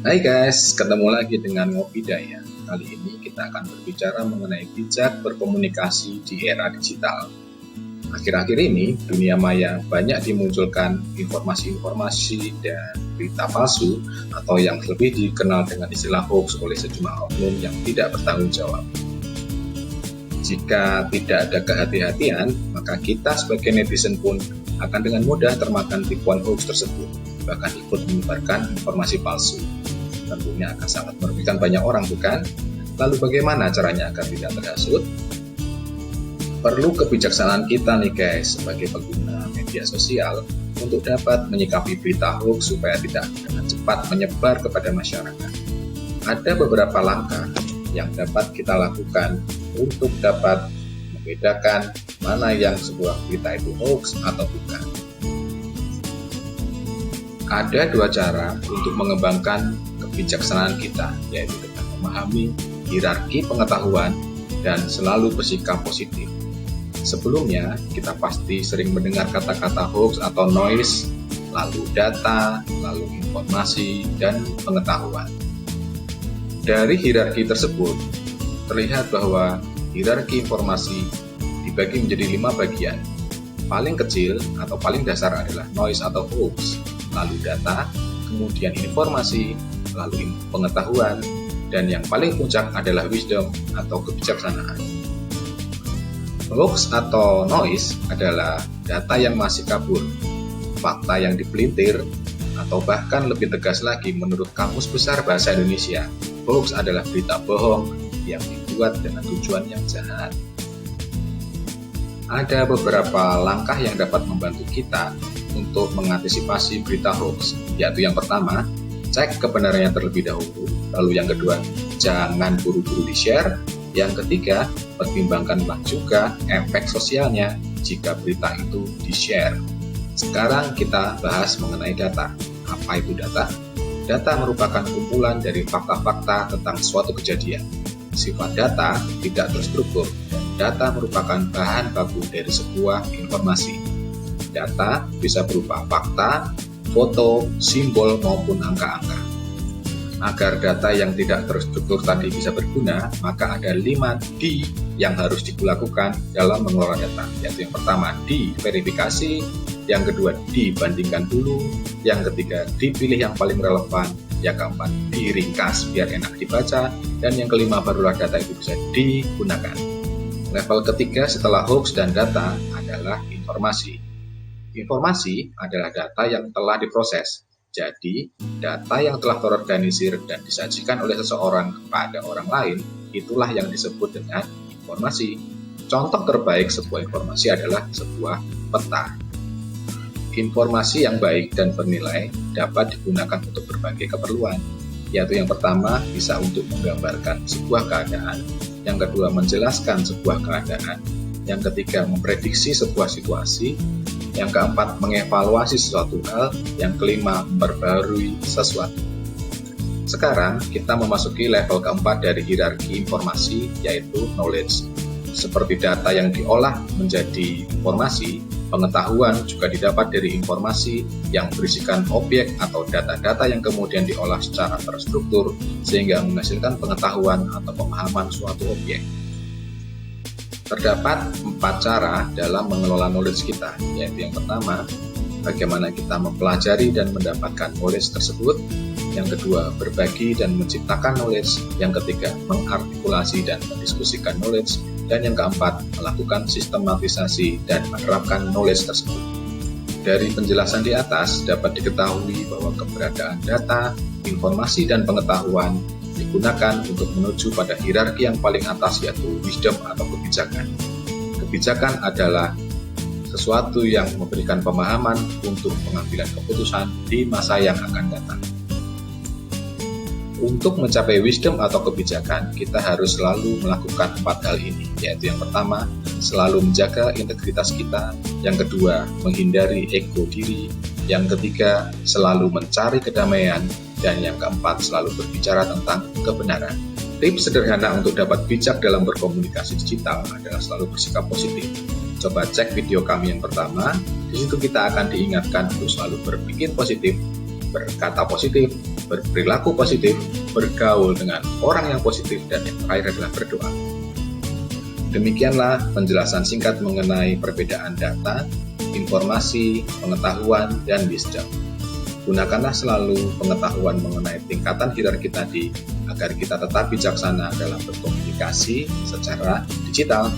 Hai guys, ketemu lagi dengan Ngopi Daya. Kali ini kita akan berbicara mengenai bijak berkomunikasi di era digital. Akhir-akhir ini, dunia maya banyak dimunculkan informasi-informasi dan berita palsu atau yang lebih dikenal dengan istilah hoax oleh sejumlah oknum yang tidak bertanggung jawab. Jika tidak ada kehati-hatian, maka kita sebagai netizen pun akan dengan mudah termakan tipuan hoax tersebut, bahkan ikut menyebarkan informasi palsu. Tentunya akan sangat merugikan banyak orang, bukan? Lalu bagaimana caranya agar tidak terhasut? Perlu kebijaksanaan kita nih guys, sebagai pengguna media sosial untuk dapat menyikapi berita hoax supaya tidak dengan cepat menyebar kepada masyarakat. Ada beberapa langkah yang dapat kita lakukan untuk dapat membedakan mana yang sebuah berita itu hoax atau bukan. Ada dua cara untuk mengembangkan kebijaksanaan kita, yaitu dengan memahami hierarki pengetahuan dan selalu bersikap positif. Sebelumnya, kita pasti sering mendengar kata-kata hoax atau noise, lalu data, lalu informasi, dan pengetahuan. Dari hierarki tersebut, terlihat bahwa hierarki informasi dibagi menjadi 5 bagian. Paling kecil atau paling dasar adalah noise atau hoax, lalu data, kemudian informasi, lalu pengetahuan, dan yang paling puncak adalah wisdom atau kebijaksanaan. Hoax atau noise adalah data yang masih kabur, fakta yang dipelintir, atau bahkan lebih tegas lagi menurut Kamus Besar Bahasa Indonesia, hoax adalah berita bohong yang dibuat dengan tujuan yang jahat. Ada beberapa langkah yang dapat membantu kita untuk mengantisipasi berita hoax, yaitu yang pertama, cek kebenarannya terlebih dahulu, lalu yang kedua, jangan buru-buru di-share, yang ketiga, pertimbangkanlah juga efek sosialnya jika berita itu di-share. Sekarang kita bahas mengenai data. Apa itu data? Data merupakan kumpulan dari fakta-fakta tentang suatu kejadian. Sifat data tidak terstruktur, dan data merupakan bahan baku dari sebuah informasi. Data bisa berupa fakta, foto, simbol, maupun angka-angka. Agar data yang tidak terstruktur tadi bisa berguna, maka ada 5 D yang harus dilakukan dalam mengelola data. Yaitu yang pertama, diverifikasi, yang kedua, dibandingkan dulu, yang ketiga, dipilih yang paling relevan, yang keempat, diringkas biar enak dibaca, dan yang kelima, barulah data itu bisa digunakan. Level ketiga setelah hoax dan data adalah informasi. Informasi adalah data yang telah diproses. Jadi, data yang telah terorganisir dan disajikan oleh seseorang kepada orang lain, itulah yang disebut dengan informasi. Contoh terbaik sebuah informasi adalah sebuah peta. Informasi yang baik dan bernilai dapat digunakan untuk berbagai keperluan, yaitu yang pertama bisa untuk menggambarkan sebuah keadaan, yang kedua menjelaskan sebuah keadaan, yang ketiga memprediksi sebuah situasi, yang keempat mengevaluasi sesuatu hal, yang kelima memperbarui sesuatu. Sekarang kita memasuki level keempat dari hierarki informasi, yaitu knowledge. Seperti data yang diolah menjadi informasi, pengetahuan juga didapat dari informasi yang berisikan objek atau data-data yang kemudian diolah secara terstruktur sehingga menghasilkan pengetahuan atau pemahaman suatu objek. Terdapat 4 cara dalam mengelola knowledge kita, yaitu yang pertama, bagaimana kita mempelajari dan mendapatkan knowledge tersebut, yang kedua, berbagi dan menciptakan knowledge, yang ketiga, mengartikulasi dan mendiskusikan knowledge, dan yang keempat, melakukan sistematisasi dan menerapkan knowledge tersebut. Dari penjelasan di atas dapat diketahui bahwa keberadaan data, informasi, dan pengetahuan digunakan untuk menuju pada hierarki yang paling atas, yaitu wisdom atau kebijakan. Kebijakan adalah sesuatu yang memberikan pemahaman untuk pengambilan keputusan di masa yang akan datang. Untuk mencapai wisdom atau kebijakan, kita harus selalu melakukan 4 hal ini, yaitu yang pertama, selalu menjaga integritas kita, yang kedua, menghindari ego diri, yang ketiga, selalu mencari kedamaian, dan yang keempat, selalu berbicara tentang kebenaran. Tips sederhana untuk dapat bijak dalam berkomunikasi digital adalah selalu bersikap positif. Coba cek video kami yang pertama, di situ kita akan diingatkan untuk selalu berpikir positif, berkata positif, berperilaku positif, bergaul dengan orang yang positif, dan yang terakhir adalah berdoa. Demikianlah penjelasan singkat mengenai perbedaan data, informasi, pengetahuan, dan wisdom. Gunakanlah selalu pengetahuan mengenai tingkatan hierarki tadi agar kita tetap bijaksana dalam berkomunikasi secara digital.